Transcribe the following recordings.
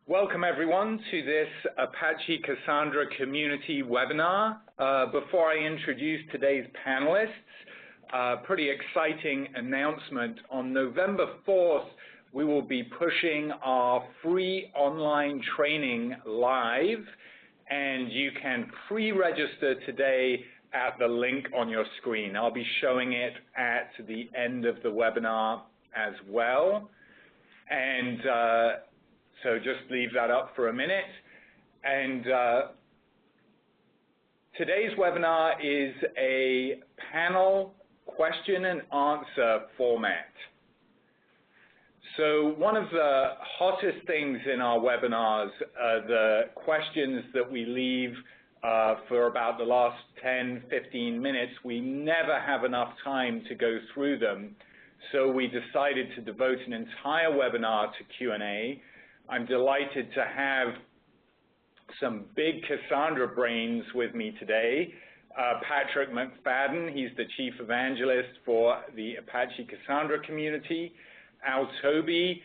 Welcome everyone to this Apache Cassandra community webinar. Before I introduce today's panelists, pretty exciting announcement. On November 4th, we will be pushing our free online training live, and you can pre-register today at the link on your screen. I'll be showing it at the end of the webinar as well. And so just leave that up for a minute. And today's webinar is a panel question and answer format. So one of the hottest things in our webinars are the questions that we leave for about the last 10, 15 minutes. We never have enough time to go through them. So we decided to devote an entire webinar to Q&A. I'm delighted to have some big Cassandra brains with me today. Patrick McFadden, he's the Chief Evangelist for the Apache Cassandra community. Al Toby,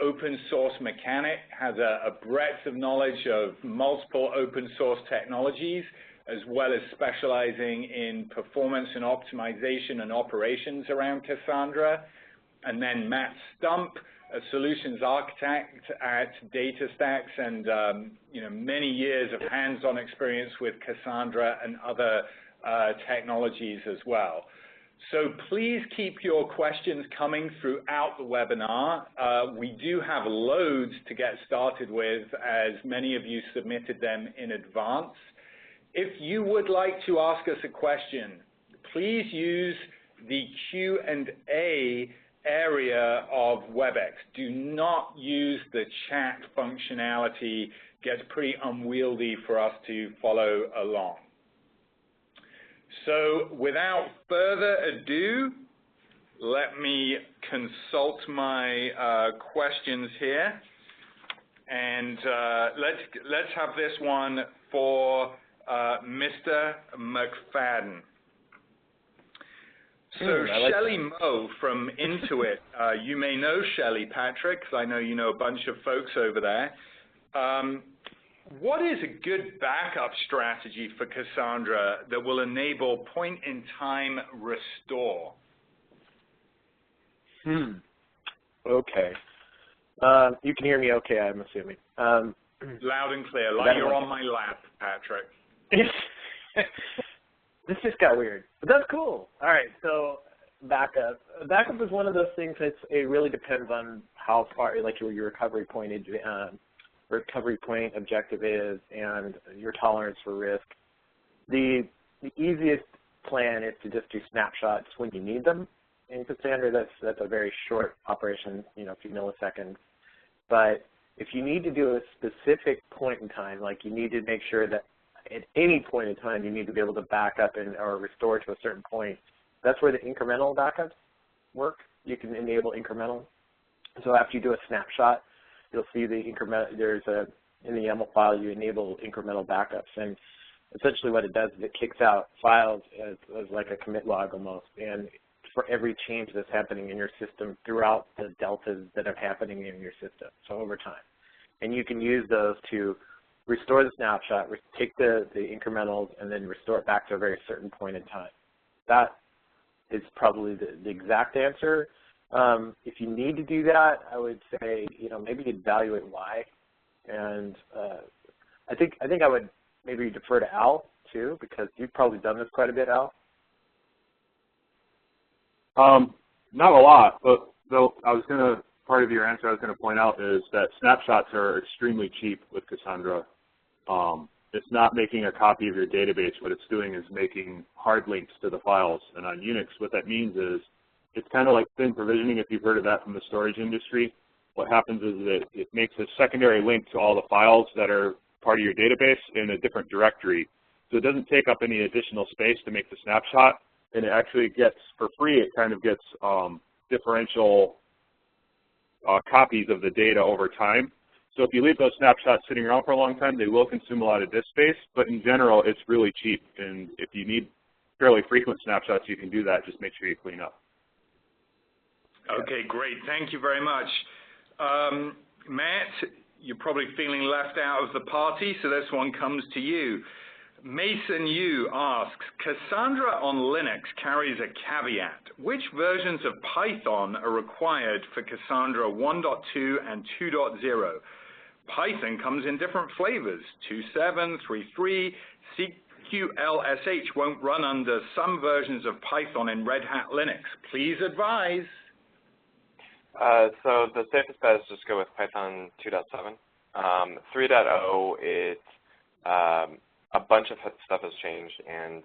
open source mechanic, has a breadth of knowledge of multiple open source technologies, as well as specializing in performance and optimization and operations around Cassandra. And then Matt Stump, a solutions architect at DataStax, and many years of hands-on experience with Cassandra and other technologies as well. So please keep your questions coming throughout the webinar. We do have loads to get started with, as many of you submitted them in advance. If you would like to ask us a question, please use the Q&A area of WebEx. Do not use the chat functionality. It gets pretty unwieldy for us to follow along. So without further ado, let me consult my questions here. And let's have this one for Mr. McFadden. So Shelley Moe from Intuit, you may know Shelley, Patrick, because I know you know a bunch of folks over there. What is a good backup strategy for Cassandra that will enable point-in-time restore? Okay. You can hear me okay, I'm assuming. Loud and clear, like you're on my lap, Patrick. This just got weird, but that's cool. All right, so backup. Backup is one of those things that it really depends on how far, like your recovery point objective is and your tolerance for risk. The easiest plan is to just do snapshots when you need them. In Cassandra, that's a very short operation, a few milliseconds. But if you need to do a specific point in time, like you need to make sure that at any point in time you need to be able to back up or restore to a certain point, that's where the incremental backups work. You can enable incremental. So after you do a snapshot, you'll see the incremental, in the YAML file, you enable incremental backups. And essentially what it does is it kicks out files as like a commit log almost. And for every change that's happening in your system throughout the deltas that are happening in your system, so over time. And you can use those to restore the snapshot, take the incrementals, and then restore it back to a very certain point in time. That is probably the exact answer. If you need to do that, I would say, maybe evaluate why. And I think I would maybe defer to Al too, because you've probably done this quite a bit, Al. Not a lot, but though part of your answer I was going to point out is that snapshots are extremely cheap with Cassandra. It's not making a copy of your database. What it's doing is making hard links to the files. And on Unix, what that means is it's kind of like thin provisioning, if you've heard of that from the storage industry. What happens is that it makes a secondary link to all the files that are part of your database in a different directory. So it doesn't take up any additional space to make the snapshot, and it actually gets, for free, it kind of gets differential copies of the data over time. So if you leave those snapshots sitting around for a long time, they will consume a lot of disk space, but in general, it's really cheap. And if you need fairly frequent snapshots, you can do that. Just make sure you clean up. Okay, great. Thank you very much. Matt, you're probably feeling left out of the party, so this one comes to you. Mason Yu asks, Cassandra on Linux carries a caveat. Which versions of Python are required for Cassandra 1.2 and 2.0? Python comes in different flavors, 2.7, 3.3. CQLSH won't run under some versions of Python in Red Hat Linux. Please advise. So the safest bet is just go with Python 2.7. 3.0, it's a bunch of stuff has changed, and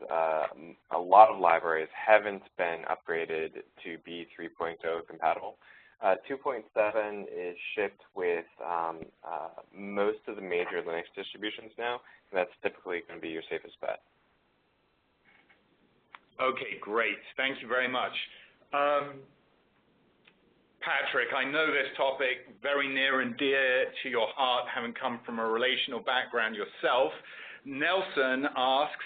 a lot of libraries haven't been upgraded to be 3.0 compatible. 2.7 is shipped with most of the major Linux distributions now, and that's typically going to be your safest bet. Okay, great. Thank you very much. Patrick, I know this topic very near and dear to your heart, having come from a relational background yourself. Nelson asks,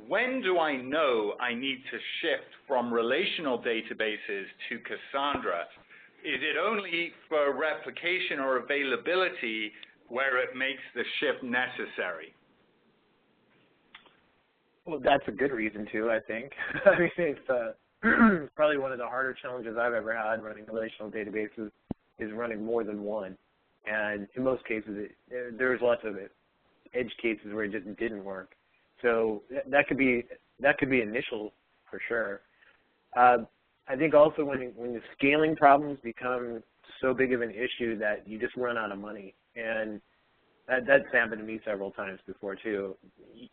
when do I know I need to shift from relational databases to Cassandra? Is it only for replication or availability where it makes the shift necessary? Well, that's a good reason to, I think. I mean, it's probably one of the harder challenges I've ever had running relational databases is running more than one. And in most cases, there's lots of edge cases where it just didn't work. So that could be initial for sure. I think also when the scaling problems become so big of an issue that you just run out of money, and that's happened to me several times before too.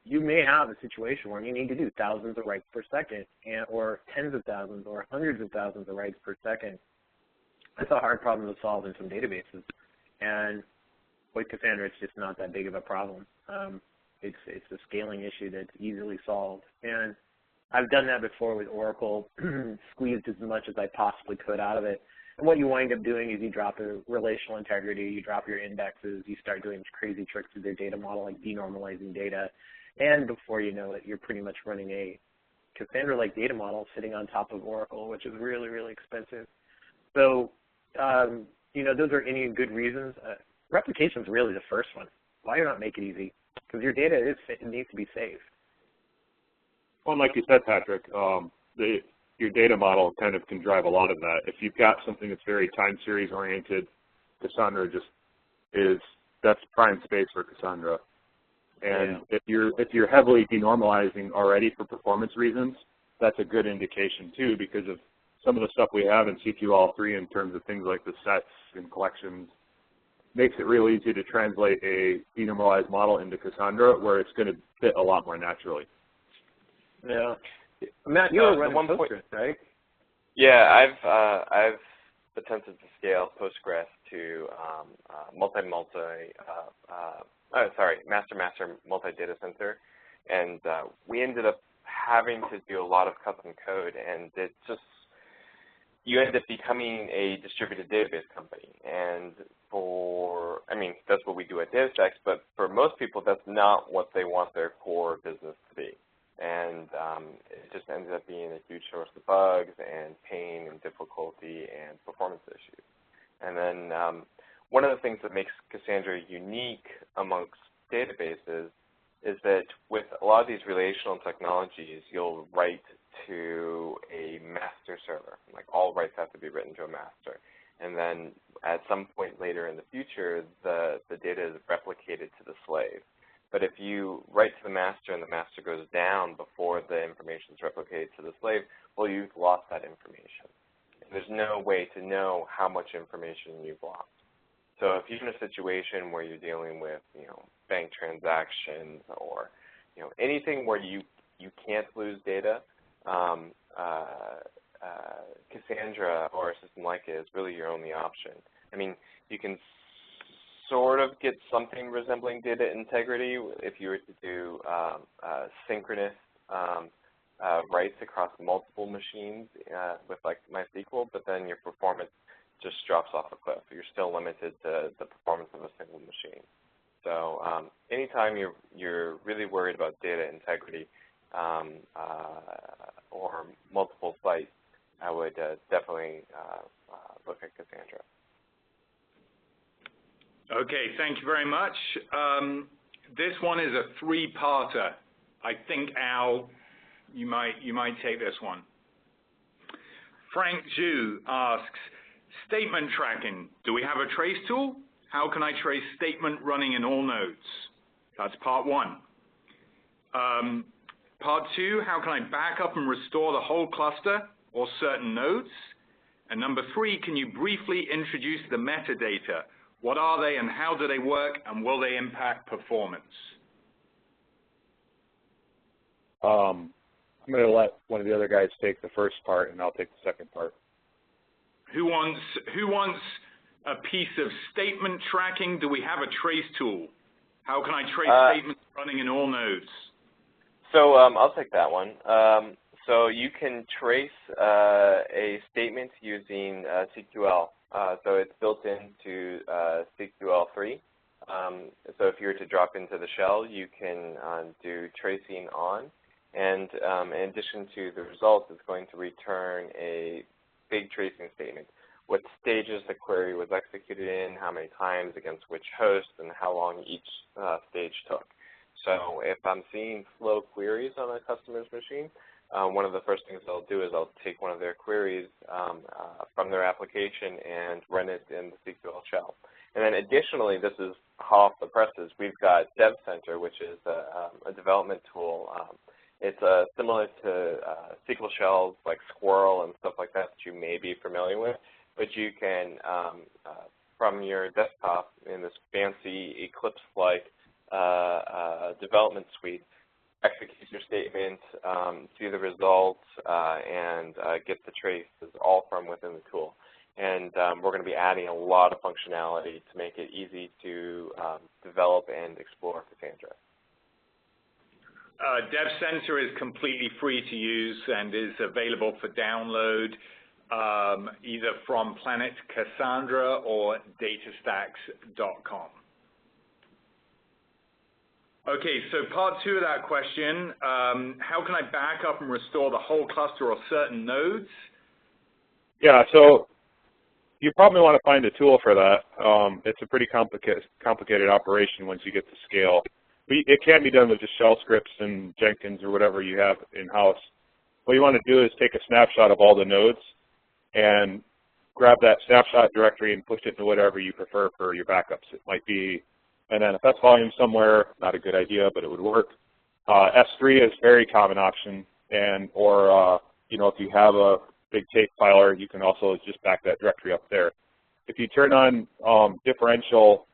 You may have a situation where you need to do thousands of writes per second, or tens of thousands, or hundreds of thousands of writes per second. That's a hard problem to solve in some databases, and with Cassandra, it's just not that big of a problem. It's a scaling issue that's easily solved, and I've done that before with Oracle, squeezed as much as I possibly could out of it. And what you wind up doing is you drop your relational integrity, you drop your indexes, you start doing crazy tricks with your data model like denormalizing data, and before you know it, you're pretty much running a Cassandra-like data model sitting on top of Oracle, which is really, really expensive. So, you know, those are any good reasons. Replication is really the first one. Why not make it easy? Because your data it needs to be safe. Well, like you said, Patrick, your data model kind of can drive a lot of that. If you've got something that's very time series oriented, Cassandra that's prime space for Cassandra. And if you're heavily denormalizing already for performance reasons, that's a good indication too, because of some of the stuff we have in CQL3 in terms of things like the sets and collections. Makes it real easy to translate a denormalized model into Cassandra, where it's going to fit a lot more naturally. Yeah, Matt, you were running Postgres, right? Yeah, I've attempted to scale Postgres to master multi-data center, and we ended up having to do a lot of custom code, and it just you end up becoming a distributed database company. And that's what we do at DataStax, but for most people, that's not what they want their core business to be. And it just ended up being a huge source of bugs and pain and difficulty and performance issues. And then one of the things that makes Cassandra unique amongst databases is that with a lot of these relational technologies, you'll write to a master server. Like all writes have to be written to a master. And then at some point later in the future, the data is replicated to the slave. But if you write to the master and the master goes down before the information is replicated to the slave, well, you've lost that information. And there's no way to know how much information you've lost. So if you're in a situation where you're dealing with, bank transactions or, anything where you can't lose data, Cassandra or a system like it is really your only option. I mean, you can sort of get something resembling data integrity if you were to do synchronous writes across multiple machines with like MySQL, but then your performance just drops off a cliff. You're still limited to the performance of a single machine. So anytime you're really worried about data integrity or multiple sites, I would definitely look at Cassandra. Okay, thank you very much. This one is a three-parter. I think, Al, you might take this one. Frank Zhu asks, statement tracking. Do we have a trace tool? How can I trace statement running in all nodes? That's part one. Part two, how can I back up and restore the whole cluster or certain nodes? And number three, can you briefly introduce the metadata? What are they and how do they work, and will they impact performance? I'm going to let one of the other guys take the first part, and I'll take the second part. Who wants a piece of statement tracking? Do we have a trace tool? How can I trace statements running in all nodes? So I'll take that one. So you can trace a statement using CQL. So it's built into CQL3. So if you were to drop into the shell, you can do tracing on. And in addition to the results, it's going to return a big tracing statement. What stages the query was executed in, how many times, against which host, and how long each stage took. So if I'm seeing slow queries on a customer's machine, one of the first things I'll do is I'll take one of their queries from their application and run it in the SQL shell. And then additionally, this is hot off the presses, we've got DevCenter, which is a development tool. It's similar to SQL shells like Squirrel and stuff like that you may be familiar with, but you can, from your desktop in this fancy Eclipse-like development suite, execute your statement, see the results, and get the traces all from within the tool. And we're going to be adding a lot of functionality to make it easy to develop and explore Cassandra. DevCenter is completely free to use and is available for download either from Planet Cassandra or datastacks.com. Okay, so part two of that question, how can I back up and restore the whole cluster or certain nodes? Yeah, so you probably want to find a tool for that. It's a pretty complicated operation once you get to scale. It can be done with just shell scripts and Jenkins or whatever you have in-house. What you want to do is take a snapshot of all the nodes and grab that snapshot directory and push it into whatever you prefer for your backups. It might be an NFS volume somewhere, not a good idea, but it would work. S3 is a very common option, or you know, if you have a big tape filer, you can also just back that directory up there. If you turn on differential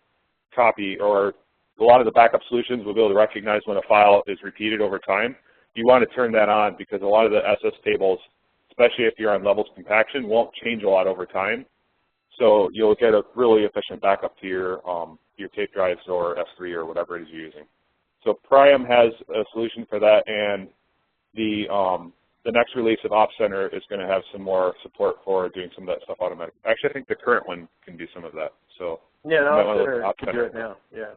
copy, or a lot of the backup solutions will be able to recognize when a file is repeated over time. You want to turn that on because a lot of the SS tables, especially if you're on levels compaction, won't change a lot over time. So you'll get a really efficient backup to your tape drives or S3 or whatever it is you're using. So Priam has a solution for that, and the next release of Op Center is going to have some more support for doing some of that stuff automatically. Actually, I think the current one can do some of that. So yeah, the Op Center can do it now. Yeah.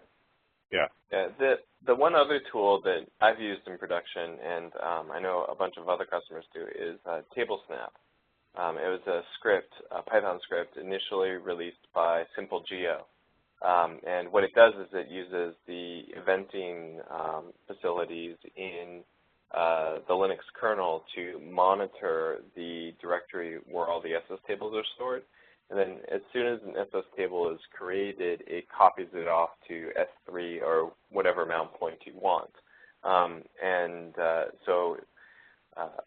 Yeah. Yeah. The one other tool that I've used in production, and I know a bunch of other customers do, is TableSnap. It was a script, a Python script, initially released by SimpleGeo. And what it does is it uses the eventing facilities in the Linux kernel to monitor the directory where all the SS tables are stored. And then as soon as an SS table is created, it copies it off to S3 or whatever mount point you want. So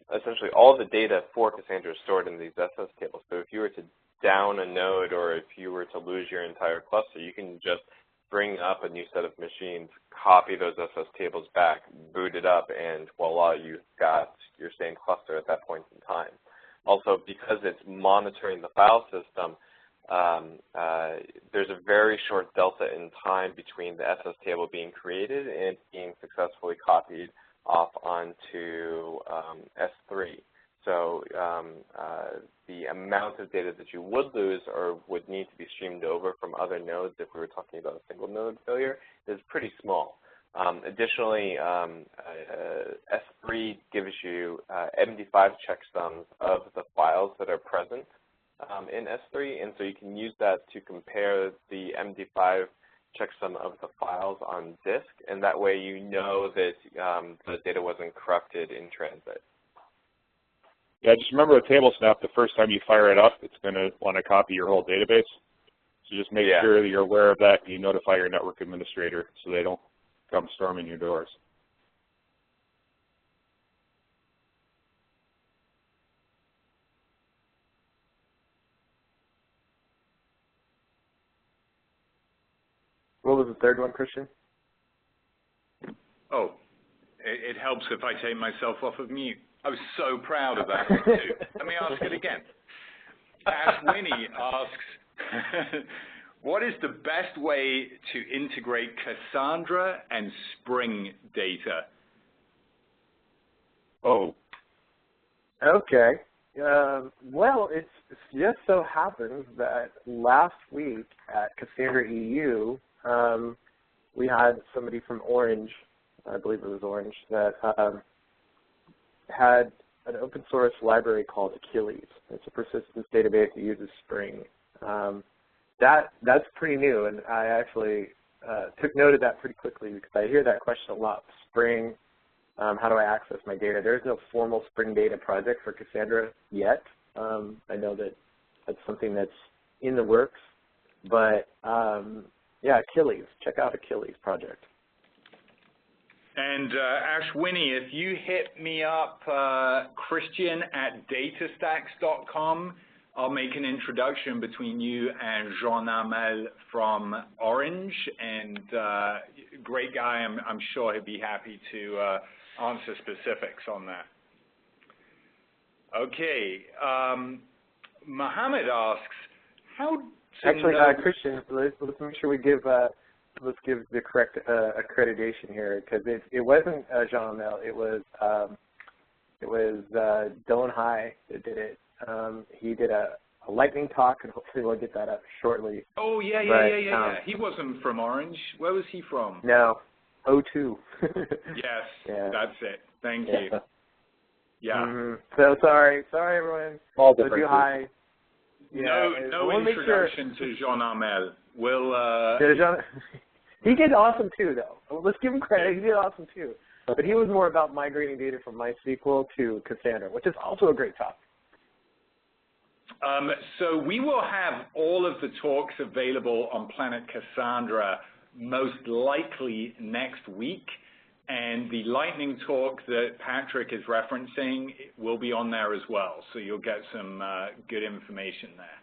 essentially all the data for Cassandra is stored in these SS tables. So if you were to down a node or if you were to lose your entire cluster, you can just bring up a new set of machines, copy those SS tables back, boot it up, and voila, you've got your same cluster at that point in time. Also, because it's monitoring the file system, there's a very short delta in time between the SS table being created and being successfully copied off onto S3. So the amount of data that you would lose or would need to be streamed over from other nodes, if we were talking about a single node failure, is pretty small. Additionally, S3 gives you MD5 checksums of the files that are present in S3, and so you can use that to compare the MD5 check some of the files on disk, and that way you know that the data wasn't corrupted in transit. Yeah, just remember with TableSnap, the first time you fire it up, it's going to want to copy your whole database. So just make sure that you're aware of that and you notify your network administrator so they don't come storming your doors. What was the third one, Christian? Oh, it helps if I take myself off of mute. I was so proud of that one, too. Let me ask it again. Ash Winnie asks, what is the best way to integrate Cassandra and Spring data? Oh. Okay. Well, it just so happens that last week at Cassandra EU, we had somebody from Orange, I believe it was Orange, that had an open source library called Achilles. It's a persistence database that uses Spring. That's pretty new, and I actually took note of that pretty quickly because I hear that question a lot. Spring, how do I access my data? There's no formal Spring data project for Cassandra yet. I know that that's something that's in the works, but yeah, Achilles. Check out Achilles project. And Ash Winnie, if you hit me up, Christian at datastacks.com, I'll make an introduction between you and Jean Amel from Orange, and great guy. I'm sure he'd be happy to answer specifics on that. Okay, Mohammed asks, how to actually, know Christian, let's make sure we give let's give the correct accreditation here, because it wasn't Jean Amel. It was Dylan High that did it. He did a lightning talk, and hopefully we'll get that up shortly. Oh, yeah. He wasn't from Orange. Where was he from? No, O2. Yes, yeah. That's it. Thank you. Yeah. Mm-hmm. So sorry everyone. All different. High. Yeah, no introduction to Jean Amel. We'll. He did awesome too, though. Let's give him credit. He did awesome too. But he was more about migrating data from MySQL to Cassandra, which is also a great topic. So we will have all of the talks available on Planet Cassandra most likely next week. And the lightning talk that Patrick is referencing will be on there as well. So you'll get some good information there.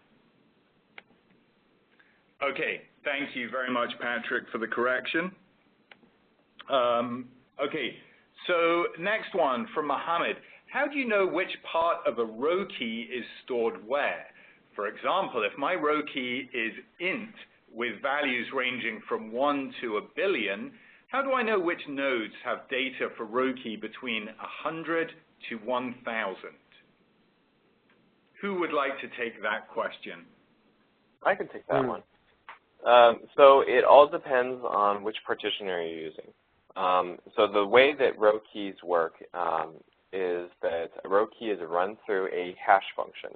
Okay, thank you very much, Patrick, for the correction. Okay, so next one from Mohammed. How do you know which part of a row key is stored where? For example, if my row key is int with values ranging from 1 to 1 billion, how do I know which nodes have data for row key between 100 to 1,000? Who would like to take that question? I can take that one. So it all depends on which partitioner you're using. So the way that row keys work is that a row key is run through a hash function.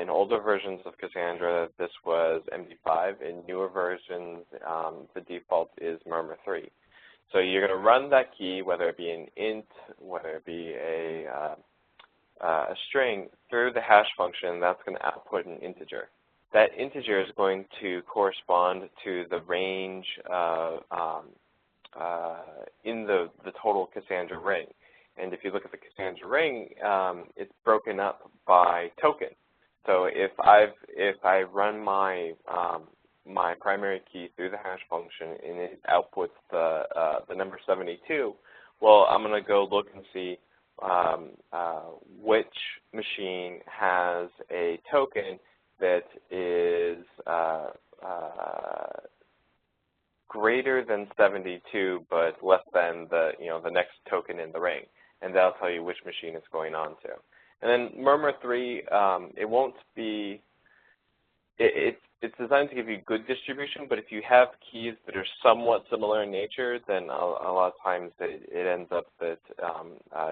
In older versions of Cassandra, this was MD5. In newer versions, the default is Murmur3. So you're going to run that key, whether it be an int, whether it be a string, through the hash function. That's going to output an integer. That integer is going to correspond to the range in the total Cassandra ring. And if you look at the Cassandra ring, it's broken up by token. So if I run my my primary key through the hash function and it outputs the number 72, well, I'm going to go look and see which machine has a token that is greater than 72 but less than the next token in the ring, and that'll tell you which machine it's going on to. And then Murmur3, it won't be. It's designed to give you good distribution, but if you have keys that are somewhat similar in nature, then a lot of times it ends up that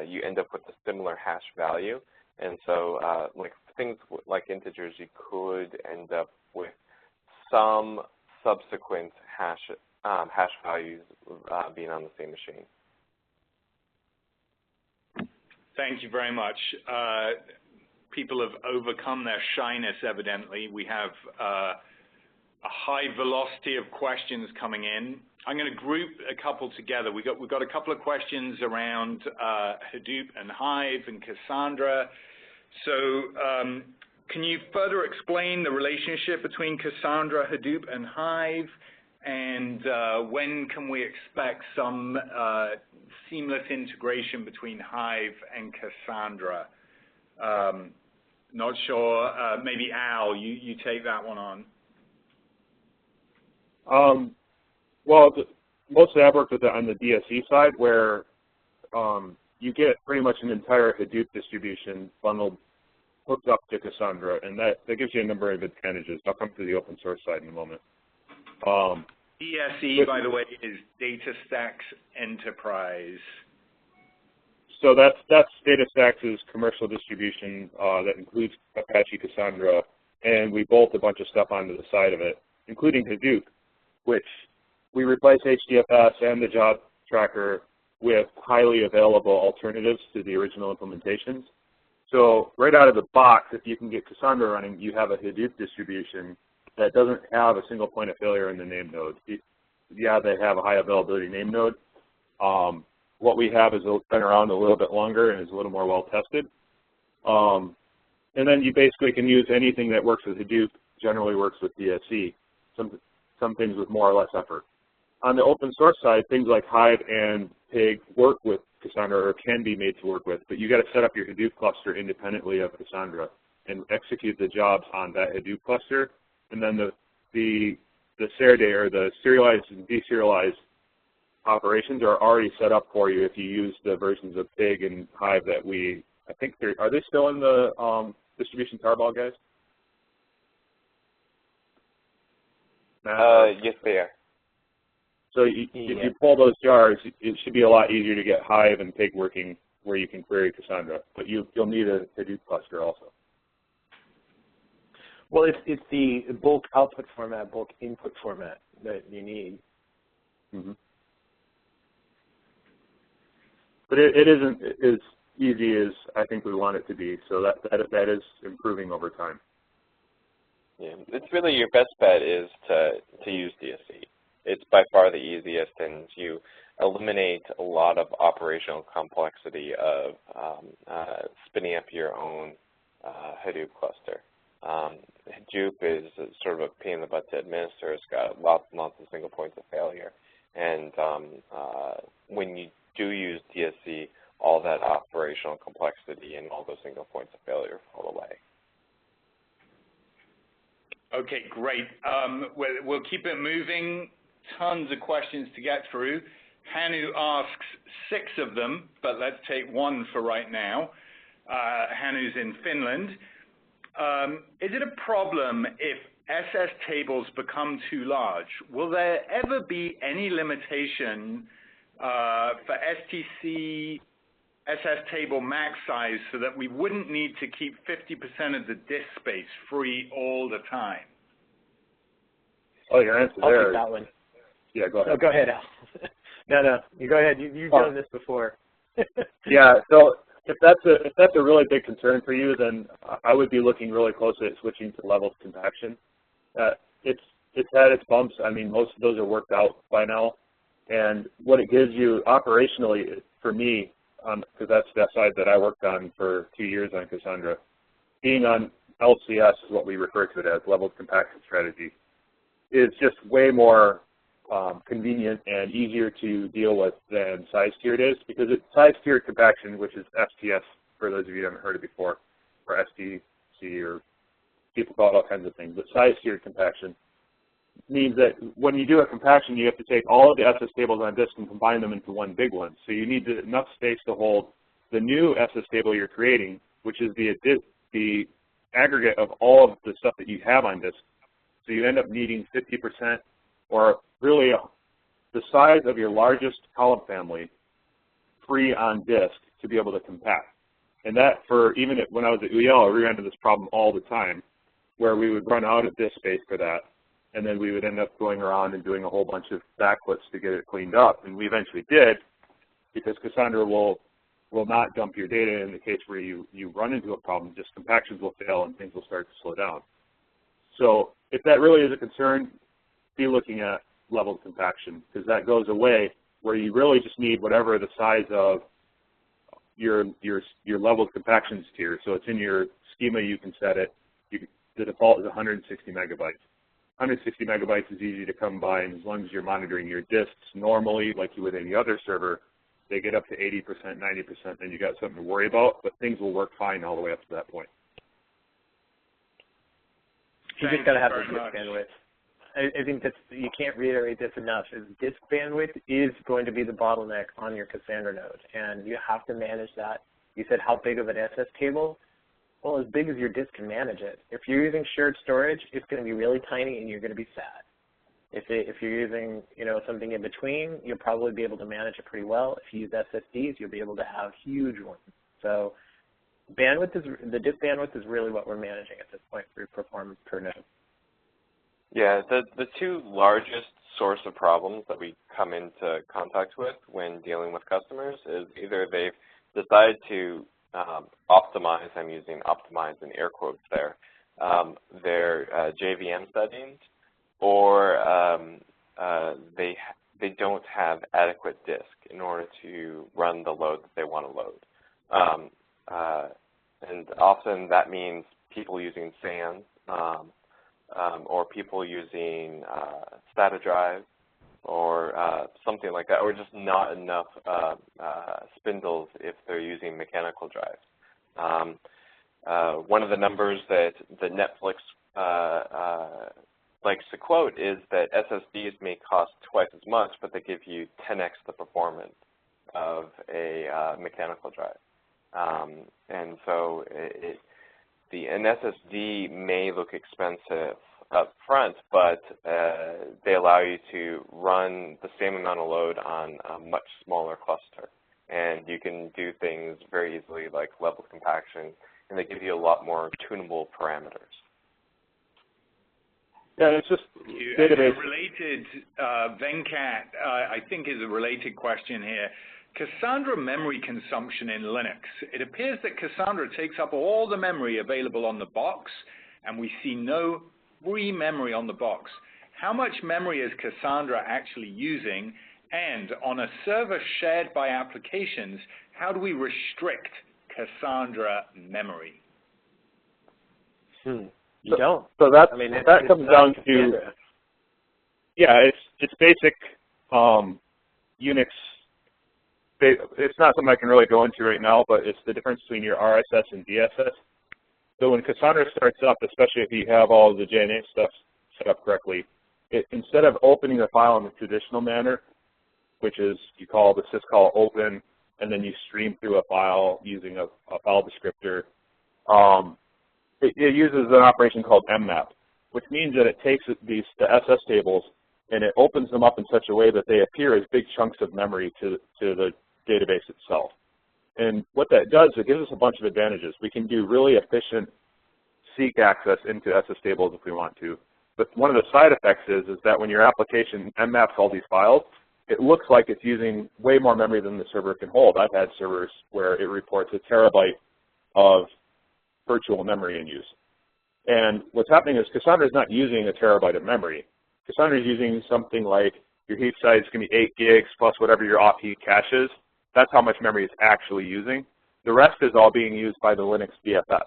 you end up with a similar hash value. And so like things like integers, you could end up with some subsequent hash values being on the same machine. Thank you very much. People have overcome their shyness, evidently. We have a high velocity of questions coming in. I'm going to group a couple together. We've got a couple of questions around Hadoop and Hive and Cassandra. So can you further explain the relationship between Cassandra, Hadoop, and Hive? And when can we expect some seamless integration between Hive and Cassandra? Not sure. Maybe Al, you take that one on. Well, mostly I've worked with it on the DSE side, where you get pretty much an entire Hadoop distribution bundled, hooked up to Cassandra, and that gives you a number of advantages. I'll come to the open source side in a moment. DSE, by the way, is DataStax Enterprise. So that's DataStax's commercial distribution that includes Apache Cassandra, and we bolt a bunch of stuff onto the side of it, including Hadoop, which we replace HDFS and the job tracker with highly available alternatives to the original implementations. So right out of the box, if you can get Cassandra running, you have a Hadoop distribution that doesn't have a single point of failure in the name node. Yeah, they have a high availability name node. What we have is been around a little bit longer and is a little more well tested. And then you basically can use anything that works with Hadoop, generally works with DSE, some things with more or less effort. On the open source side, things like Hive and Pig work with Cassandra or can be made to work with, but you got to set up your Hadoop cluster independently of Cassandra and execute the jobs on that Hadoop cluster. And then the Serday or the serialized and deserialized operations are already set up for you if you use the versions of Pig and Hive that I think are they still in the distribution tarball, guys? Yes, they are. So if you pull those jars, it should be a lot easier to get Hive and Pig working where you can query Cassandra, but you'll need a Hadoop cluster also. Well, it's the bulk output format, bulk input format that you need. Mm-hmm. But it isn't as easy as I think we want it to be, so that is improving over time. Yeah, it's really your best bet is to use DSE. It's by far the easiest, and you eliminate a lot of operational complexity of spinning up your own Hadoop cluster. Hadoop is sort of a pain in the butt to administer. It's got lots and lots of single points of failure. And when you do use DSE, all that operational complexity and all those single points of failure fall away. Okay, great. We'll keep it moving. Tons of questions to get through. Hanu asks 6 of them, but let's take one for right now. Hanu's in Finland. Is it a problem if SS tables become too large? Will there ever be any limitation for STC SS table max size so that we wouldn't need to keep 50% of the disk space free all the time? Oh, your answer there. I'll take that one. Yeah, go ahead. No, go ahead, Al. No, you go ahead. You've done this before. Yeah, so if that's a really big concern for you, then I would be looking really closely at switching to leveled compaction. It's had its bumps. I mean, most of those are worked out by now. And what it gives you operationally, for me, because that's that side that I worked on for 2 years on Cassandra, being on LCS is what we refer to it as, leveled compaction strategy, is just way more convenient and easier to deal with than size-tiered is, because it's size-tiered compaction, which is STS, for those of you who haven't heard it before, or STC, or people call it all kinds of things, but size-tiered compaction means that when you do a compaction, you have to take all of the SS tables on disk and combine them into one big one. So you need enough space to hold the new SS table you're creating, which is the aggregate of all of the stuff that you have on disk. So you end up needing 50%, or really the size of your largest column family free on disk to be able to compact. And that, when I was at UEL, we ran into this problem all the time, where we would run out of disk space for that. and then we would end up going around and doing a whole bunch of backflips to get it cleaned up. And we eventually did, because Cassandra will not dump your data in the case where you run into a problem. Just compactions will fail and things will start to slow down. So if that really is a concern, be looking at leveled compaction, because that goes away where you really just need whatever the size of your leveled compactions tier. So it's in your schema, you can set it. The default is 160 megabytes. 160 megabytes is easy to come by, and as long as you're monitoring your disks normally, like you would any other server, they get up to 80%, 90%, then you got something to worry about, but things will work fine all the way up to that point. You just got to have the disk bandwidth. I think you can't reiterate this enough. Disk bandwidth is going to be the bottleneck on your Cassandra node, and you have to manage that. You said how big of an SS table? Well, as big as your disk can manage it. If you're using shared storage, it's going to be really tiny, and you're going to be sad. If you're using something in between, you'll probably be able to manage it pretty well. If you use SSDs, you'll be able to have huge ones. So the disk bandwidth is really what we're managing at this point for performance per node. Yeah, the two largest source of problems that we come into contact with when dealing with customers is either they've decided to optimize, I'm using optimize in air quotes there, their JVM settings, or they don't have adequate disk in order to run the load that they want to load. And often that means people using SANs, or people using SATA drive, or something like that, or just not enough spindles if they're using mechanical drives. One of the numbers that Netflix likes to quote is that SSDs may cost twice as much, but they give you 10x the performance of a mechanical drive. And so an SSD may look expensive up front, but they allow you to run the same amount of load on a much smaller cluster. And you can do things very easily like level compaction, and they give you a lot more tunable parameters. Yeah, it's just database. Related, Venkat, I think is a related question here. Cassandra memory consumption in Linux. It appears that Cassandra takes up all the memory available on the box, and we see no free memory on the box. How much memory is Cassandra actually using? And on a server shared by applications, how do we restrict Cassandra memory? You don't. So that that comes down to, yeah, it's basic Unix. It's not something I can really go into right now, but it's the difference between your RSS and DSS. So when Cassandra starts up, especially if you have all the JNA stuff set up correctly, instead of opening the file in the traditional manner, which is you call the syscall open, and then you stream through a file using a file descriptor, it uses an operation called mmap, which means that it takes the SS tables and it opens them up in such a way that they appear as big chunks of memory to the database itself. And what that does, it gives us a bunch of advantages. We can do really efficient seek access into SS tables if we want to. But one of the side effects is that when your application mmaps all these files, it looks like it's using way more memory than the server can hold. I've had servers where it reports a terabyte of virtual memory in use. And what's happening is Cassandra is not using a terabyte of memory. Cassandra is using something like your heap size is going to be 8 gigs plus whatever your off-heap cache is. That's how much memory it's actually using. The rest is all being used by the Linux BFS.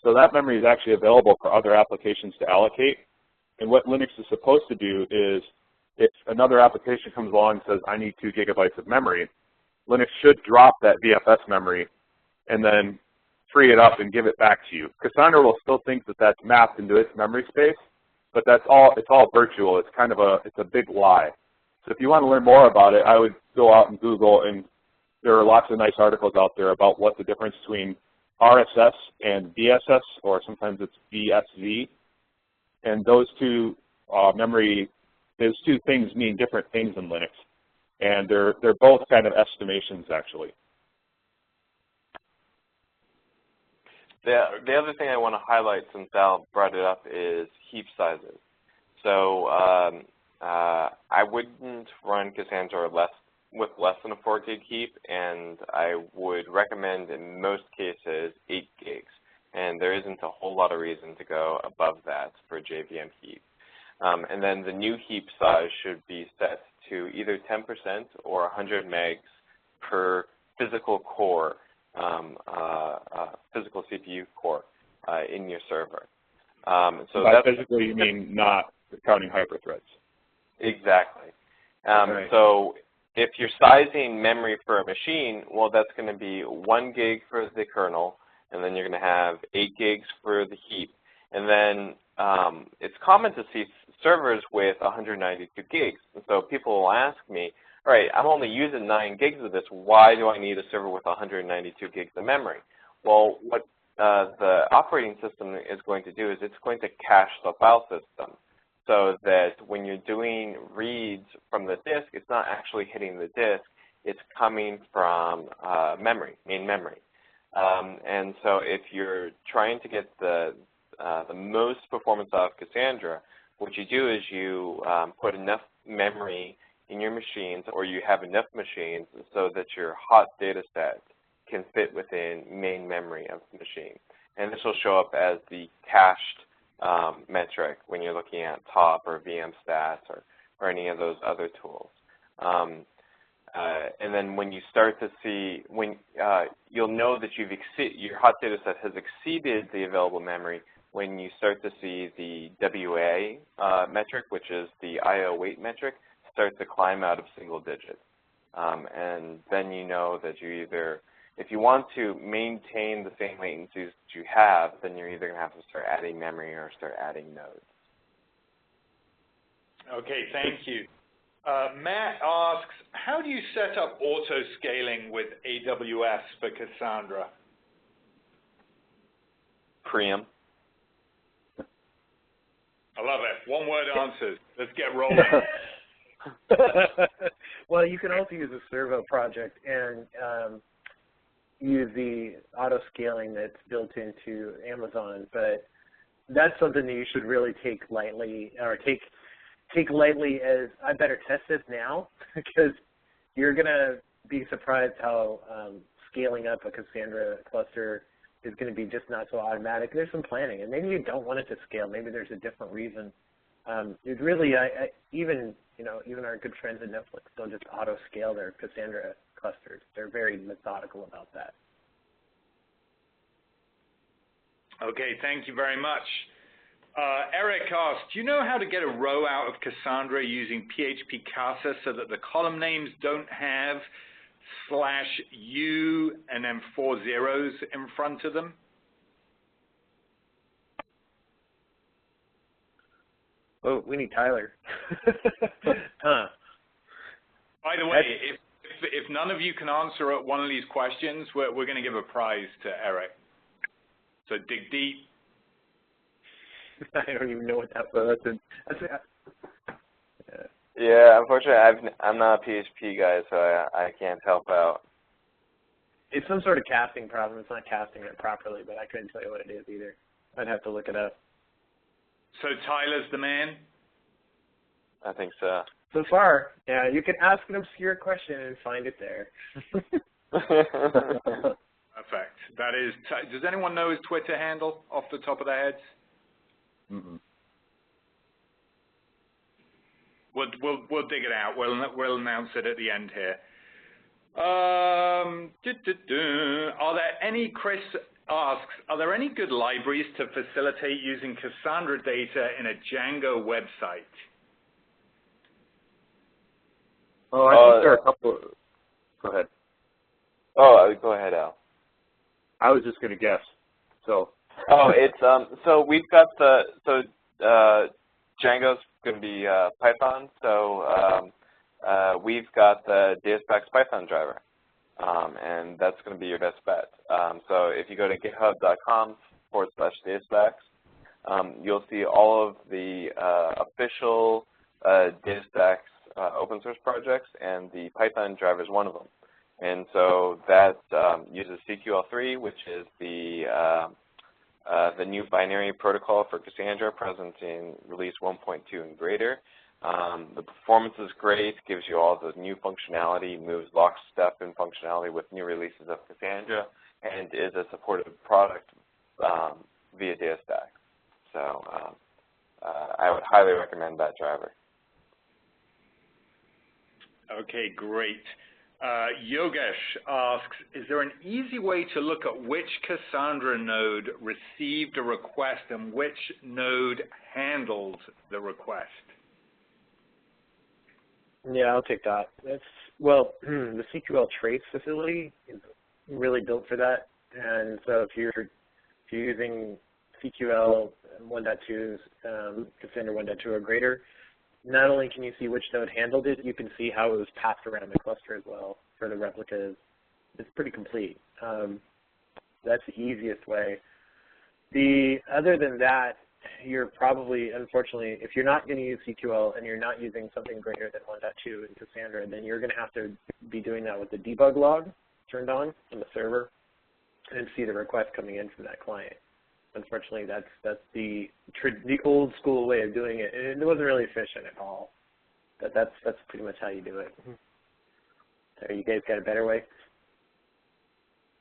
So that memory is actually available for other applications to allocate. And what Linux is supposed to do is, if another application comes along and says, I need 2 gigabytes of memory, Linux should drop that BFS memory and then free it up and give it back to you. Cassandra will still think that that's mapped into its memory space, but it's all virtual. It's kind of it's a big lie. So if you want to learn more about it, I would go out and Google, and there are lots of nice articles out there about what the difference between RSS and BSS, or sometimes it's BSV, and those two things mean different things in Linux, and they're both kind of estimations actually. The other thing I want to highlight, since Al brought it up, is heap sizes. so I wouldn't run Cassandra with less than a 4 gig heap, and I would recommend in most cases 8 gigs. And there isn't a whole lot of reason to go above that for JVM heap. And then the new heap size should be set to either 10% or 100 megs per physical core, physical CPU core in your server. So by physical, you mean not counting hyperthreads? Exactly. Right. So if you're sizing memory for a machine, well, that's going to be 1 gig for the kernel, and then you're going to have 8 gigs for the heap. And then it's common to see servers with 192 gigs. And so people will ask me, all right, I'm only using 9 gigs of this. Why do I need a server with 192 gigs of memory? Well, what the operating system is going to do is it's going to cache the file system so that when you're doing reads from the disk, it's not actually hitting the disk. It's coming from memory, main memory. And so if you're trying to get the most performance out of Cassandra, what you do is you put enough memory in your machines, or you have enough machines so that your hot data set can fit within main memory of the machine. And this will show up as the cached metric when you're looking at top or VM stats or any of those other tools. And then when you start to see, you'll know that your hot data set has exceeded the available memory when you start to see the WA metric, which is the IO weight metric, start to climb out of single digits. And then you know that you either, if you want to maintain the same latencies that you have, then you're either going to have to start adding memory or start adding nodes. Okay, thank you. Matt asks, how do you set up auto-scaling with AWS for Cassandra? Preem. I love it. One-word answers. Let's get rolling. Well, you can also use a servo project and use the auto-scaling that's built into Amazon, but that's something that you should really take lightly, or take lightly as I better test this now, because you're going to be surprised how scaling up a Cassandra cluster is going to be just not so automatic. There's some planning, and maybe you don't want it to scale. Maybe there's a different reason. It's really, even our good friends at Netflix, they'll just auto-scale their Cassandra clusters. They're very methodical about that. Okay, thank you very much. Eric asks, do you know how to get a row out of Cassandra using PHP Casa so that the column names don't have /u and then 4 zeros in front of them? Oh, we need Tyler. Huh. By the way, if none of you can answer one of these questions, we're going to give a prize to Eric. So dig deep. I don't even know what that was. Yeah, unfortunately, I'm not a PHP guy, so I can't help out. It's some sort of casting problem. It's not casting it properly, but I couldn't tell you what it is either. I'd have to look it up. So Tyler's the man? I think so. So far, yeah, you can ask an obscure question and find it there. Perfect. That is. Does anyone know his Twitter handle off the top of their heads? Mm-mm. We'll dig it out. We'll announce it at the end here. Are there any? Chris asks, are there any good libraries to facilitate using Cassandra data in a Django website? Oh, I think there are a couple. Go ahead. Oh, go ahead, Al. I was just going to guess. So. Oh, it's so we've got Django's going to be Python. So we've got the DataStax Python driver, and that's going to be your best bet. So if you go to github.com/DataStax, you'll see all of the official DataStax open source projects, and the Python driver is one of them. And so that uses CQL3, which is the the new binary protocol for Cassandra present in release 1.2 and greater. The performance is great, gives you all the new functionality, moves lockstep in functionality with new releases of Cassandra, and is a supported product via DataStax. So I would highly recommend that driver. Okay, great. Yogesh asks, is there an easy way to look at which Cassandra node received a request and which node handled the request? Yeah, I'll take that. Well, the CQL trace facility is really built for that. And so if you're using CQL 1.2, Cassandra 1.2 or greater, not only can you see which node handled it, you can see how it was passed around the cluster as well for the replicas. It's pretty complete. That's the easiest way. Other than that, you're probably, unfortunately, if you're not going to use CQL and you're not using something greater than 1.2 in Cassandra, then you're going to have to be doing that with the debug log turned on the server and see the request coming in from that client. Unfortunately, that's the old school way of doing it, and it wasn't really efficient at all. But that's pretty much how you do it. So you guys got a better way?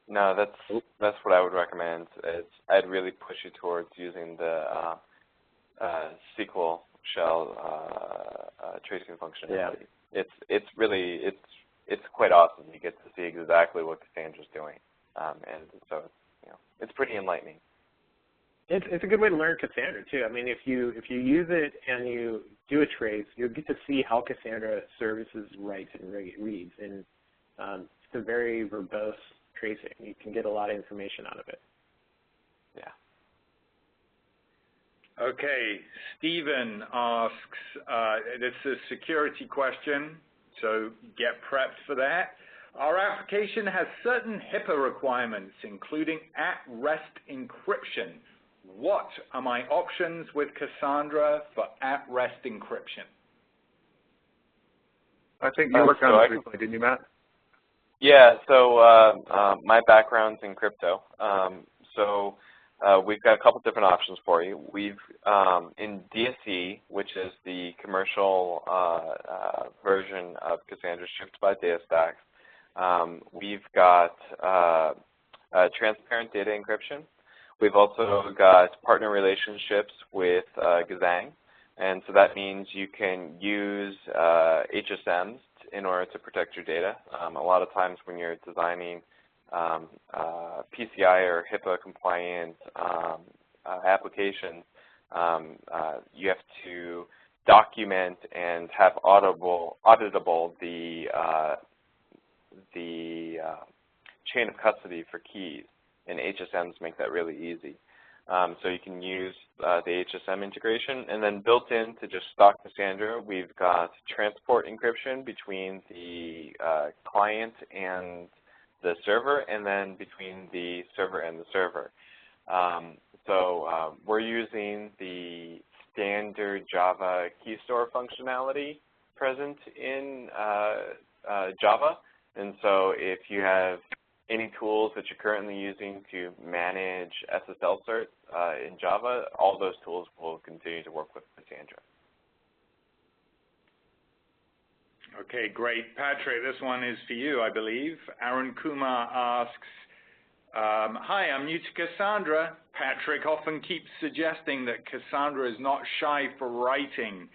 No, that's what I would recommend. I'd really push you towards using the SQL shell tracing functionality. Yeah. It's quite awesome. You get to see exactly what Cassandra's doing, and so it's pretty enlightening. It's a good way to learn Cassandra too. I mean, if you use it and you do a trace, you'll get to see how Cassandra services writes and reads, and it's a very verbose tracing. You can get a lot of information out of it. Yeah. Okay, Stephen asks, this is a security question, so get prepped for that. Our application has certain HIPAA requirements, including at-rest encryption. What are my options with Cassandra for at-rest encryption? I think you worked on it recently, didn't you, Matt? Yeah, so my background's in crypto. We've got a couple different options for you. We've, in DSE, which is the commercial version of Cassandra shipped by DataStax, we've got transparent data encryption. We've also got partner relationships with Gazang, and so that means you can use HSMs in order to protect your data. A lot of times when you're designing PCI or HIPAA compliant applications, you have to document and have auditable the chain of custody for keys. And HSMs make that really easy. So you can use the HSM integration. And then built into just stock Cassandra, we've got transport encryption between the client and the server, and then between the server and the server. We're using the standard Java key store functionality present in Java. And so if you have any tools that you're currently using to manage SSL certs in Java, all those tools will continue to work with Cassandra. Okay, great. Patrick, this one is for you, I believe. Aaron Kumar asks, hi, I'm new to Cassandra. Patrick often keeps suggesting that Cassandra is not shy for writing.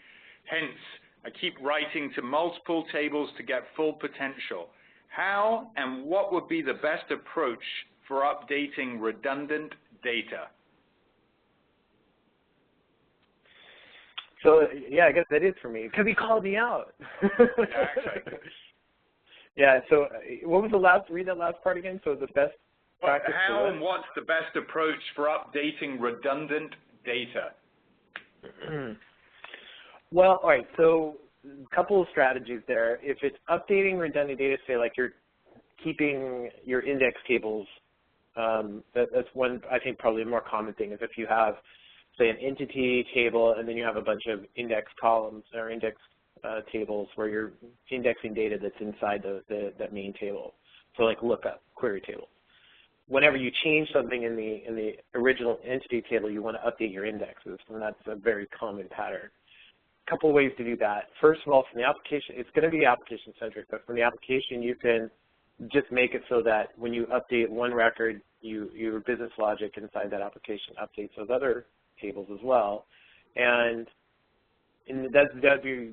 Hence, I keep writing to multiple tables to get full potential. How and what would be the best approach for updating redundant data? So, yeah, I guess that is for me, because he called me out. Exactly. Yeah, so what was the last, read that last part again? So the best practice how and what's the best approach for updating redundant data? Well, all right, so a couple of strategies there. If it's updating redundant data, say like you're keeping your index tables, that's one, I think probably a more common thing is if you have, say, an entity table and then you have a bunch of index columns or index tables where you're indexing data that's inside that main table. So like lookup, query tables. whenever you change something in the original entity table, you want to update your indexes, and that's a very common pattern. A couple of ways to do that. First of all, from the application, it's going to be application-centric, but from the application, you can just make it so that when you update one record, your business logic inside that application updates those other tables as well. And that'd be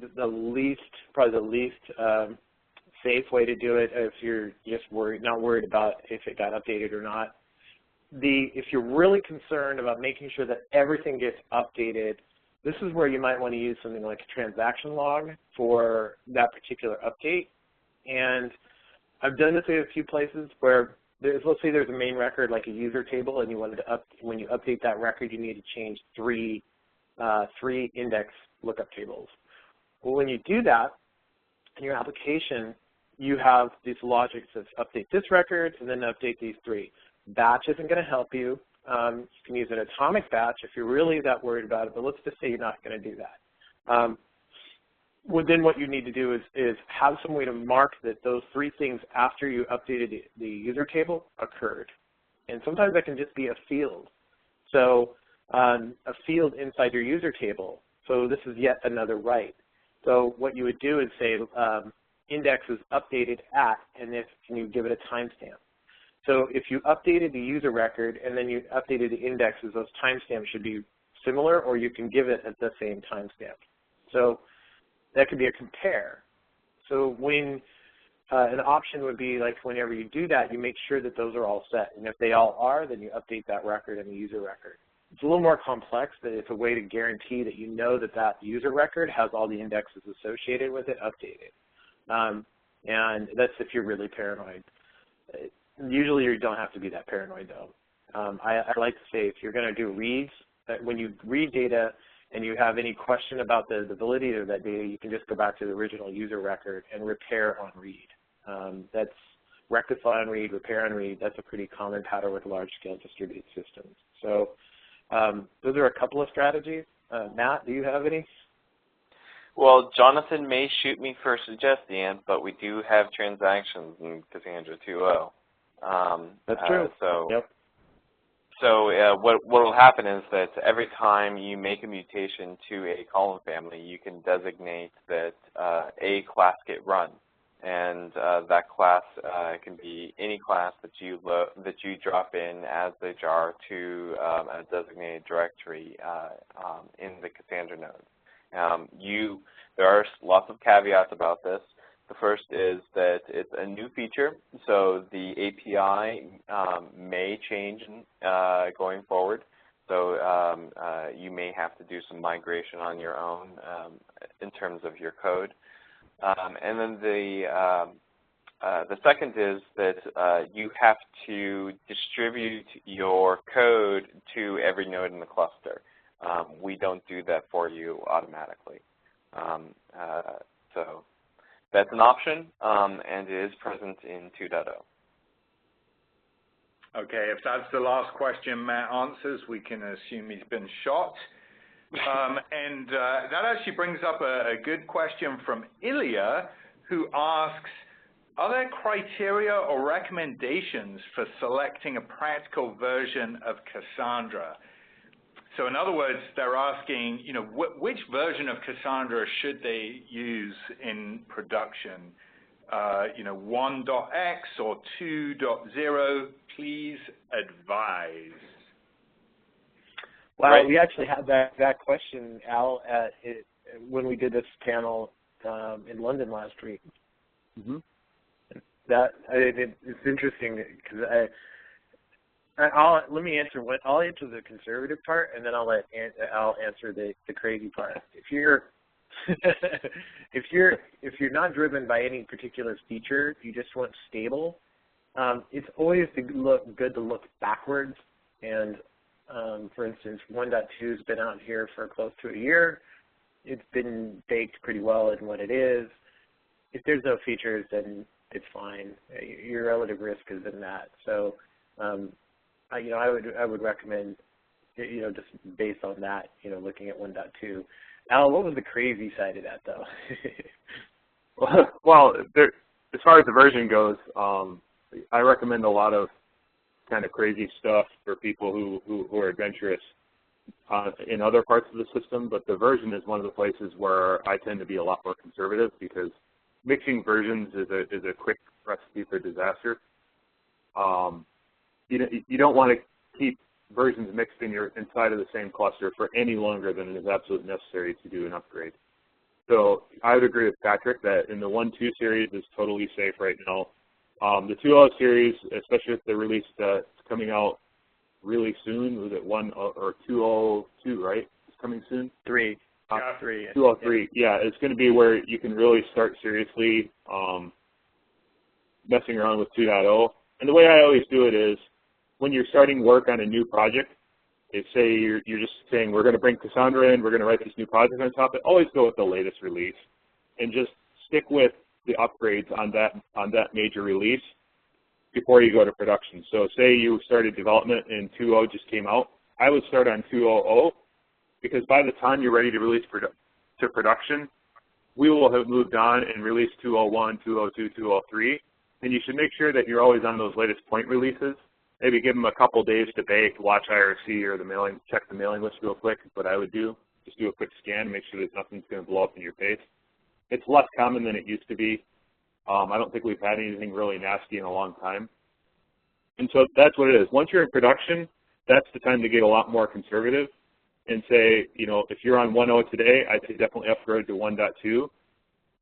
probably the least safe way to do it if you're just not worried about if it got updated or not. If you're really concerned about making sure that everything gets updated, this is where you might want to use something like a transaction log for that particular update. And I've done this in a few places where let's say there's a main record like a user table, and you wanted to when you update that record, you need to change three index lookup tables. Well, when you do that in your application, you have these logics of update this record and then update these three. Batch isn't going to help you. You can use an atomic batch if you're really that worried about it, but let's just say you're not going to do that. Then what you need to do is have some way to mark that those three things after you updated the user table occurred. And sometimes that can just be a field. So a field inside your user table. So this is yet another write. So what you would do is say index is updated at, and you give it a timestamp. So if you updated the user record and then you updated the indexes, those timestamps should be similar, or you can give it at the same timestamp. So that could be a compare. So when an option would be like whenever you do that, you make sure that those are all set. And if they all are, then you update that record and the user record. It's a little more complex, but it's a way to guarantee that you know that that user record has all the indexes associated with it updated. And that's if you're really paranoid. Usually you don't have to be that paranoid, though. I like to say if you're going to do reads, when you read data and you have any question about the validity of that data, you can just go back to the original user record and repair on read. That's rectify on read, repair on read. That's a pretty common pattern with large-scale distributed systems. So those are a couple of strategies. Matt, do you have any? Well, Jonathan may shoot me for suggesting, but we do have transactions in Cassandra 2.0. That's true. Yep. So what will happen is that every time you make a mutation to a column family, you can designate that a class get run, and that class can be any class that you drop in as a jar to a designated directory in the Cassandra node. There are lots of caveats about this. The first is that it's a new feature, so the API may change going forward. So you may have to do some migration on your own in terms of your code. And then the second is that you have to distribute your code to every node in the cluster. We don't do that for you automatically. So that's an option, and it is present in 2.0. Okay, if that's the last question Matt answers, we can assume he's been shot. And that actually brings up a good question from Ilya, who asks, are there criteria or recommendations for selecting a practical version of Cassandra? So in other words, they're asking, which version of Cassandra should they use in production? 1.x or 2.0, please advise. Well, right. We actually had that question, Al, when we did this panel in London last week. Mm-hmm. It's interesting because let me answer I'll answer the conservative part, and then I'll answer the crazy part. If you're not driven by any particular feature, you just want stable. It's always good to look backwards. And for instance, 1.2 has been out here for close to a year. It's been baked pretty well in what it is. If there's no features, then it's fine. Your relative risk is in that. So. I would recommend, just based on that, looking at 1.2. Al, what was the crazy side of that, though? Well, as far as the version goes, I recommend a lot of kind of crazy stuff for people who are adventurous in other parts of the system, but the version is one of the places where I tend to be a lot more conservative because mixing versions is a quick recipe for disaster. You don't want to keep versions mixed inside of the same cluster for any longer than it is absolutely necessary to do an upgrade. So I would agree with Patrick that in the 1.2 series is totally safe right now. The 2.0 series, especially with the release that's coming out really soon, was it 1 or 2.02, right? It's coming soon? 3. 2.03. Yeah, it's going to be where you can really start seriously messing around with 2.0. And the way I always do it is when you're starting work on a new project, if say you're just saying we're going to bring Cassandra in, we're going to write this new project on top of it, always go with the latest release and just stick with the upgrades on that major release before you go to production. So say you started development and 2.0 just came out, I would start on 2.0 because by the time you're ready to release to production, we will have moved on and released 2.01, 2.02, 2.03, and you should make sure that you're always on those latest point releases. Maybe give them a couple days to bake, watch IRC or the mailing, check the mailing list real quick. What I would do, just do a quick scan, make sure that nothing's going to blow up in your face. It's less common than it used to be. I don't think we've had anything really nasty in a long time. And so that's what it is. Once you're in production, that's the time to get a lot more conservative and say, if you're on 1.0 today, I'd say definitely upgrade to 1.2.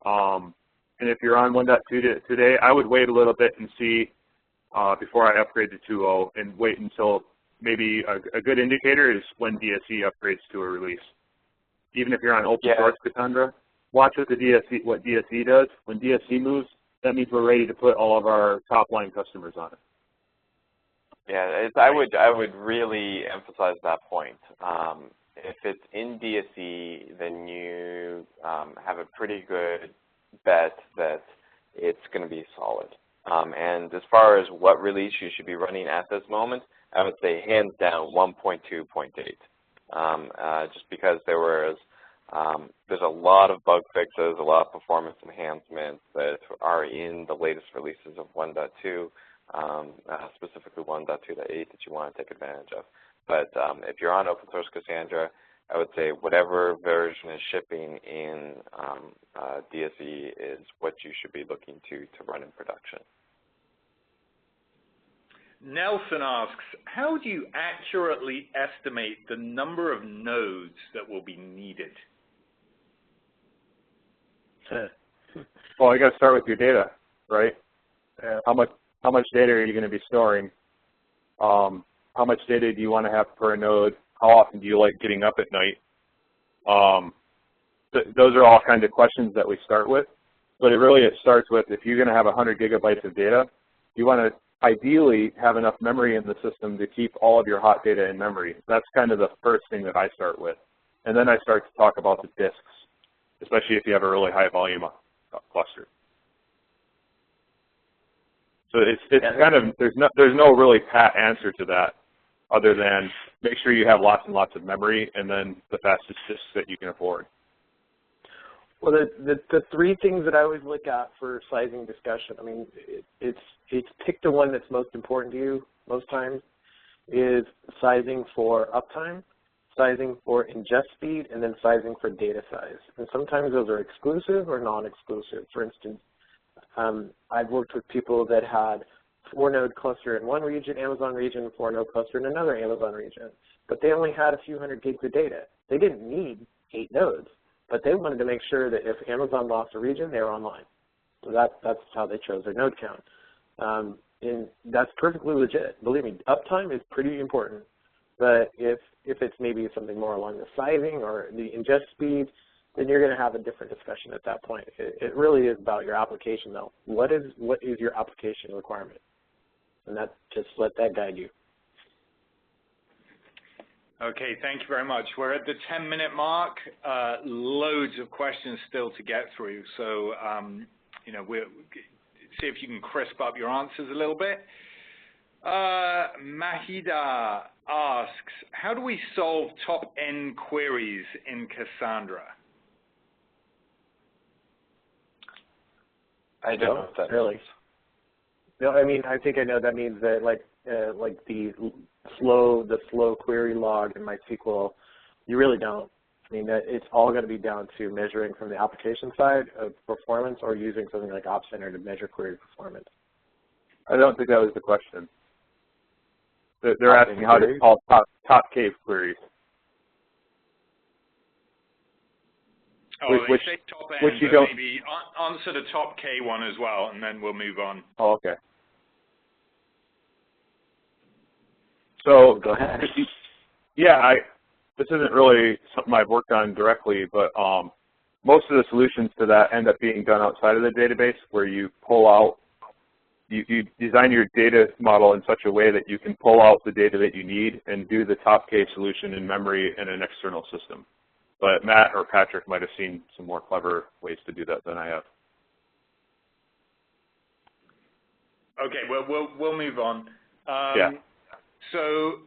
And if you're on 1.2 today, I would wait a little bit and see before I upgrade to 2.0 and wait until maybe a good indicator is when DSE upgrades to a release. Even if you're on open source Cassandra, watch what DSE does. When DSE moves, that means we're ready to put all of our top line customers on it. Yeah, I would really emphasize that point. If it's in DSE, then you have a pretty good bet that it's going to be solid. And as far as what release you should be running at this moment, I would say hands down 1.2.8, just because there's a lot of bug fixes, a lot of performance enhancements that are in the latest releases of 1.2, specifically 1.2.8 that you want to take advantage of. But if you're on open source Cassandra, I would say whatever version is shipping in DSE is what you should be looking to run in production. Nelson asks, how do you accurately estimate the number of nodes that will be needed? Well, you got to start with your data, right? How much data are you going to be storing? How much data do you want to have per node? How often do you like getting up at night? Those are all kinds of questions that we start with. But it starts with, if you're going to have 100 gigabytes of data, you want to ideally have enough memory in the system to keep all of your hot data in memory. That's kind of the first thing that I start with. And then I start to talk about the disks, especially if you have a really high volume cluster. So it's kind of, there's no really pat answer to that other than make sure you have lots and lots of memory and then the fastest disks that you can afford. Well, the three things that I always look at for sizing discussion, I mean, it's pick the one that's most important to you most times, is sizing for uptime, sizing for ingest speed, and then sizing for data size. And sometimes those are exclusive or non-exclusive. For instance, I've worked with people that had 4-node cluster in one region, Amazon region, 4-node cluster in another Amazon region, but they only had a few hundred gigs of data. They didn't need 8 nodes, but they wanted to make sure that if Amazon lost a region, they were online. So that's how they chose their node count. And that's perfectly legit. Believe me, uptime is pretty important. But if it's maybe something more along the sizing or the ingest speed, then you're going to have a different discussion at that point. It really is about your application, though. What is your application requirement? And just let that guide you. Okay, thank you very much. We're at the 10-minute mark. Loads of questions still to get through. So, we'll see if you can crisp up your answers a little bit. Mahida asks, how do we solve top-end queries in Cassandra? I don't know what that really. No, I mean, I think I know that means that, like, like the slow query log in MySQL, you really don't. I mean, it's all going to be down to measuring from the application side of performance or using something like Op Center to measure query performance. I don't think that was the question. They're asking how to call top K queries. Oh, they say top end, you but don't. Maybe answer the top K one as well, and then we'll move on. Oh, okay. So go ahead. Yeah, this isn't really something I've worked on directly, but most of the solutions to that end up being done outside of the database, where you pull out, you design your data model in such a way that you can pull out the data that you need and do the top K solution in memory in an external system. But Matt or Patrick might have seen some more clever ways to do that than I have. Okay, well, we'll move on. Yeah. So,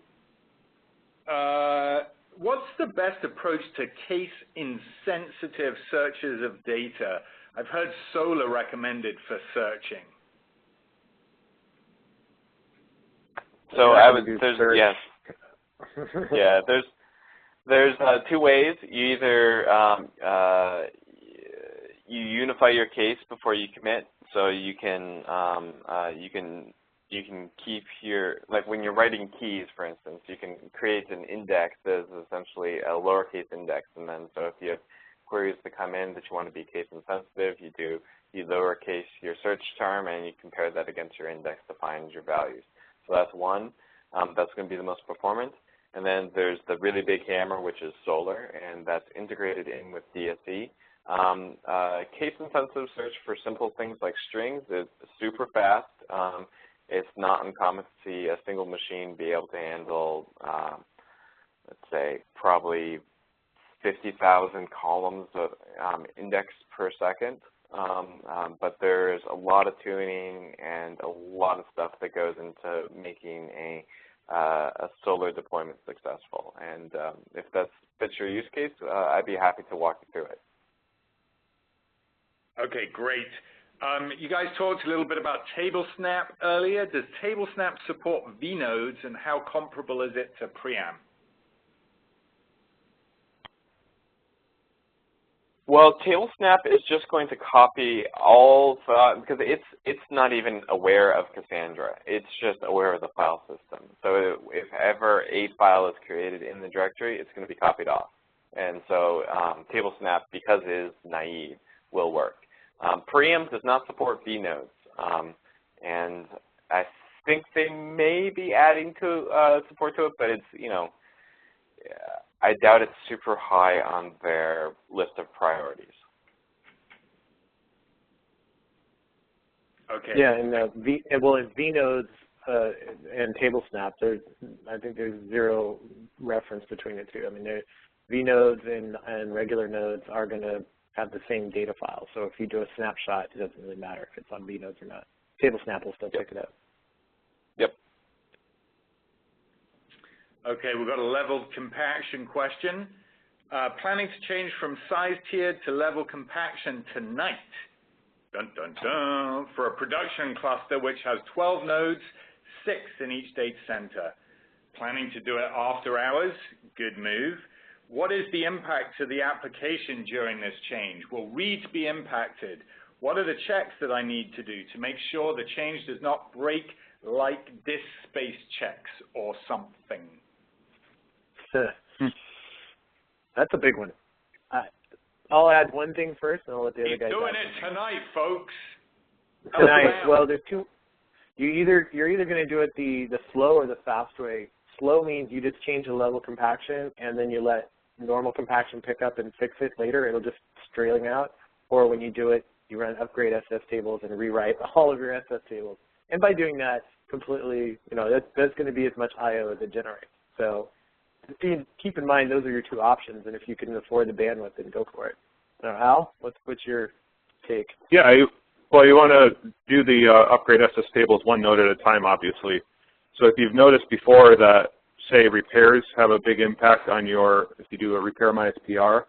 what's the best approach to case-insensitive searches of data? I've heard Solr recommended for searching. So yes. Yeah, there's two ways. You either you unify your case before you commit, so you can keep your, like when you're writing keys, for instance, you can create an index that is essentially a lowercase index, and then so if you have queries that come in that you want to be case insensitive, you lowercase your search term and you compare that against your index to find your values. So that's one. That's going to be the most performant. And then there's the really big hammer, which is Solr, and that's integrated in with DSE. Case-insensitive search for simple things like strings is super fast. It's not uncommon to see a single machine be able to handle, let's say, probably 50,000 columns of index per second. But there's a lot of tuning and a lot of stuff that goes into making a Solr deployment successful. And if that fits your use case, I'd be happy to walk you through it. Okay, great. You guys talked a little bit about TableSnap earlier. Does TableSnap support vnodes, and how comparable is it to Pream? Well, TableSnap is just going to copy all, because it's not even aware of Cassandra. It's just aware of the file system. So if ever a file is created in the directory, it's going to be copied off. And so TableSnap, because it is naive, will work. Pream does not support vnodes, and I think they may be adding to support to it, but it's, you know, I doubt it's super high on their list of priorities. Okay. Yeah, and in vnodes and TableSnap, I think there's zero reference between the two. I mean, vnodes and regular nodes are going to have the same data file. So if you do a snapshot, it doesn't really matter if it's on vnodes or not. TableSnap will still pick it up. Yep. Okay, we've got a level compaction question. Planning to change from size tiered to level compaction tonight. Dun, dun, dun. For a production cluster which has 12 nodes, 6 in each data center. Planning to do it after hours? Good move. What is the impact to the application during this change? Will reads be impacted? What are the checks that I need to do to make sure the change does not break like disk space checks or something? That's a big one. I'll add one thing first, and I'll let the other guys. You're doing it tonight, folks. Tonight. Well, there's two. You're either going to do it the slow or the fast way. Slow means you just change the level compaction, and then you let normal compaction pick up and fix it later. It'll just strailing out. Or when you do it, you run upgrade SS tables and rewrite all of your SS tables. And by doing that, completely, you know, that's going to be as much I/O as it generates. So keep in mind those are your two options, and if you can afford the bandwidth, then go for it. Al, what's your take? Yeah, well, you want to do the upgrade SS tables one node at a time, obviously. So if you've noticed before that, say, repairs have a big impact on your, if you do a repair minus PR,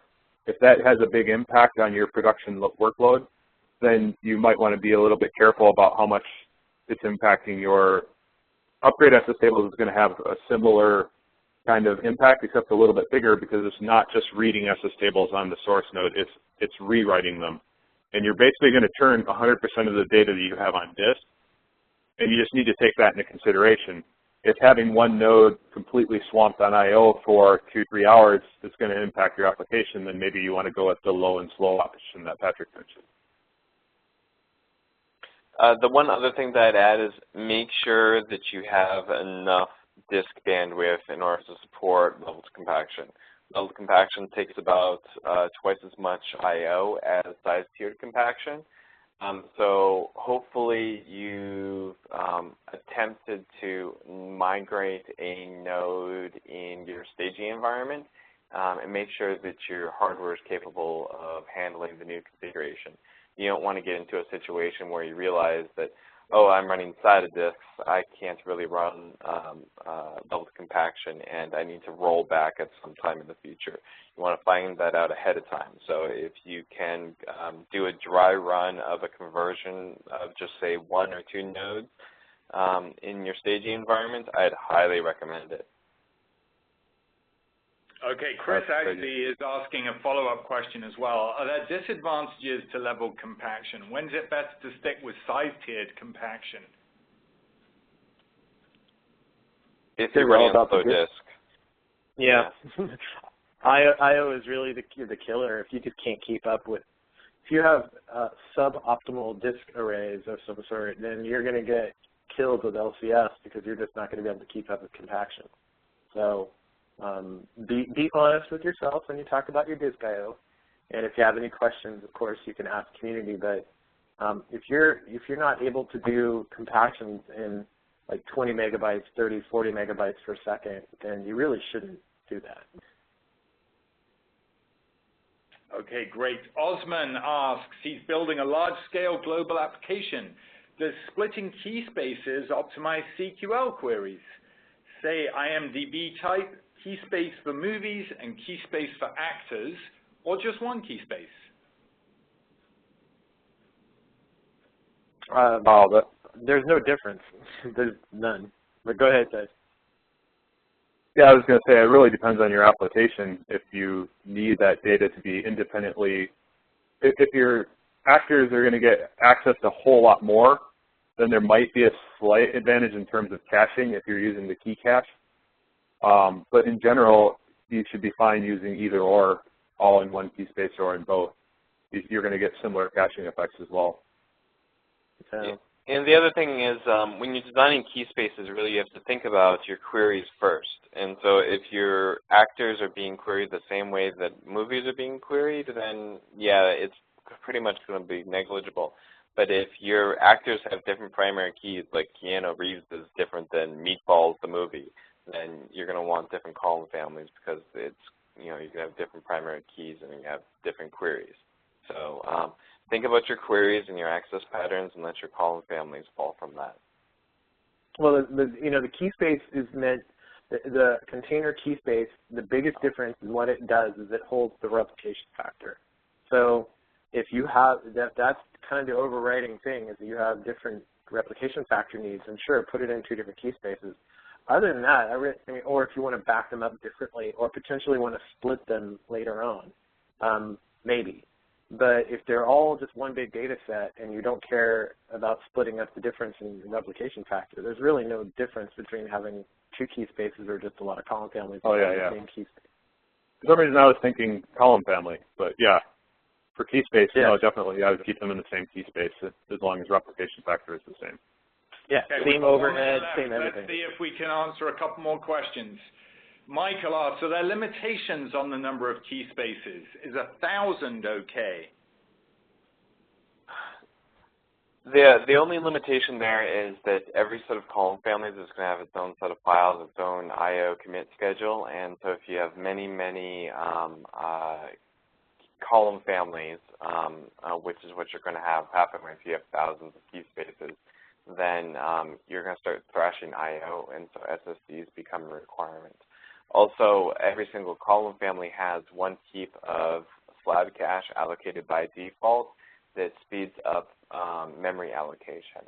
if that has a big impact on your production workload, then you might want to be a little bit careful about how much it's impacting your upgrade SS tables is going to have a similar kind of impact, except a little bit bigger, because it's not just reading SS tables on the source node, it's rewriting them. And you're basically going to turn 100% of the data that you have on disk, and you just need to take that into consideration. If having one node completely swamped on I/O for 2-3 hours is going to impact your application, then maybe you want to go with the low and slow option that Patrick mentioned. The one other thing that I'd add is make sure that you have enough disk bandwidth in order to support leveled compaction. Leveled compaction takes about twice as much I/O as size-tiered compaction. So hopefully you've attempted to migrate a node in your staging environment and make sure that your hardware is capable of handling the new configuration. You don't want to get into a situation where you realize that, oh, I'm running SATA disks, I can't really run leveled compaction, and I need to roll back at some time in the future. You want to find that out ahead of time. So if you can do a dry run of a conversion of just, say, 1 or 2 nodes in your staging environment, I'd highly recommend it. Okay, Chris actually is asking a follow-up question as well. Are there disadvantages to leveled compaction? When's it best to stick with size-tiered compaction? If you're running on slow disk. Yeah. I/O is really the killer if you just can't keep up with. If you have suboptimal disk arrays of some sort, then you're going to get killed with LCS because you're just not going to be able to keep up with compaction. So be honest with yourself when you talk about your disk I/O, and if you have any questions, of course, you can ask the community. But if you're not able to do compactions in like 20 megabytes, 30, 40 megabytes per second, then you really shouldn't do that. Okay, great. Osman asks, he's building a large-scale global application. Does splitting key spaces optimize CQL queries? Say IMDb type, key space for movies and key space for actors, or just one key space? There's no difference. There's none. But go ahead, Ted. Yeah, I was going to say, it really depends on your application. If you need that data to be independently, if your actors are going to get access to a whole lot more, then there might be a slight advantage in terms of caching if you're using the key cache. But in general, you should be fine using either or, all in one key space or in both. You're going to get similar caching effects as well. Yeah. And the other thing is, when you're designing key spaces, really you have to think about your queries first. And so if your actors are being queried the same way that movies are being queried, then yeah, it's pretty much going to be negligible. But if your actors have different primary keys, like Keanu Reeves is different than Meatballs the movie, then you're going to want different column families because it's, you can have different primary keys and you have different queries. So think about your queries and your access patterns and let your column families fall from that. Well, the key space is meant, the container key space, the biggest difference in what it does is it holds the replication factor. So if you have, that's kind of the overriding thing, is that you have different replication factor needs, and sure, put it in 2 different key spaces. Other than that, or if you want to back them up differently or potentially want to split them later on, maybe. But if they're all just one big data set and you don't care about splitting up the difference in replication factor, there's really no difference between having 2 key spaces or just a lot of column families in the same key space. For some reason I was thinking column family, but yeah, for key space, no, definitely I would keep them in the same key space as long as replication factor is the same. Yeah, okay, same overhead, same everything. Let's see if we can answer a couple more questions. Michael asks, are there limitations on the number of key spaces? Is 1,000 okay? The only limitation there is that every set of column families is going to have its own set of files, its own I/O commit schedule, and so if you have many, many column families, which is what you're going to have happen if you have thousands of key spaces, then you're going to start thrashing I/O, and so SSDs become a requirement. Also, every single column family has 1 heap of slab cache allocated by default that speeds up memory allocation.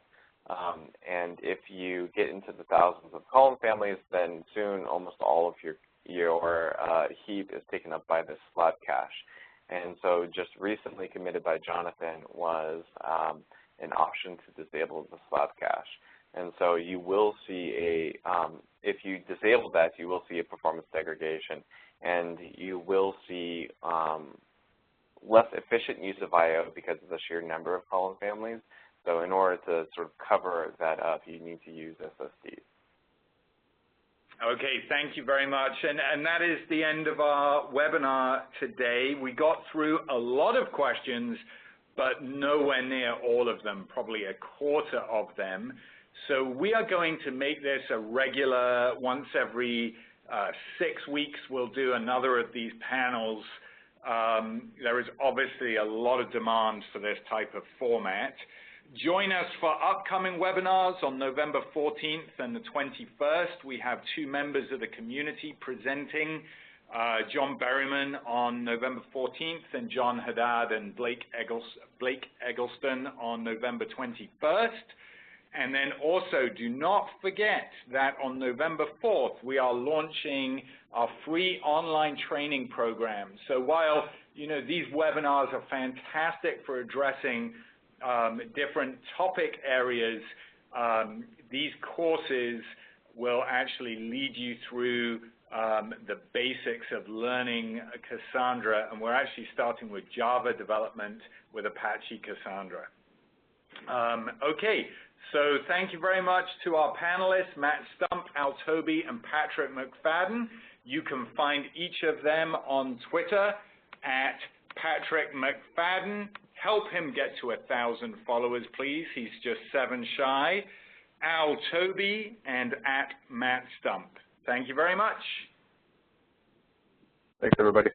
And if you get into the thousands of column families, then soon almost all of your heap is taken up by this slab cache. And so just recently committed by Jonathan was an option to disable the slab cache. And so you will see if you disable that, you will see a performance degradation, and you will see less efficient use of I/O because of the sheer number of column families. So in order to sort of cover that up, you need to use SSDs. Okay, thank you very much. And that is the end of our webinar today. We got through a lot of questions, but nowhere near all of them, probably a quarter of them. So we are going to make this a regular, once every 6 weeks, we'll do another of these panels. There is obviously a lot of demand for this type of format. Join us for upcoming webinars on November 14th and the 21st. We have 2 members of the community presenting, John Berryman on November 14th and John Haddad and Blake Eggleston on November 21st. And then also do not forget that on November 4th, we are launching our free online training program. So while these webinars are fantastic for addressing different topic areas, these courses will actually lead you through the basics of learning Cassandra, and we're actually starting with Java development with Apache Cassandra. Okay, so thank you very much to our panelists, Matt Stump, Al Toby, and Patrick McFadden. You can find each of them on Twitter at Patrick McFadden. Help him get to 1,000 followers, please. He's just 7 shy. Al Toby and at Matt Stump. Thank you very much. Thanks, everybody.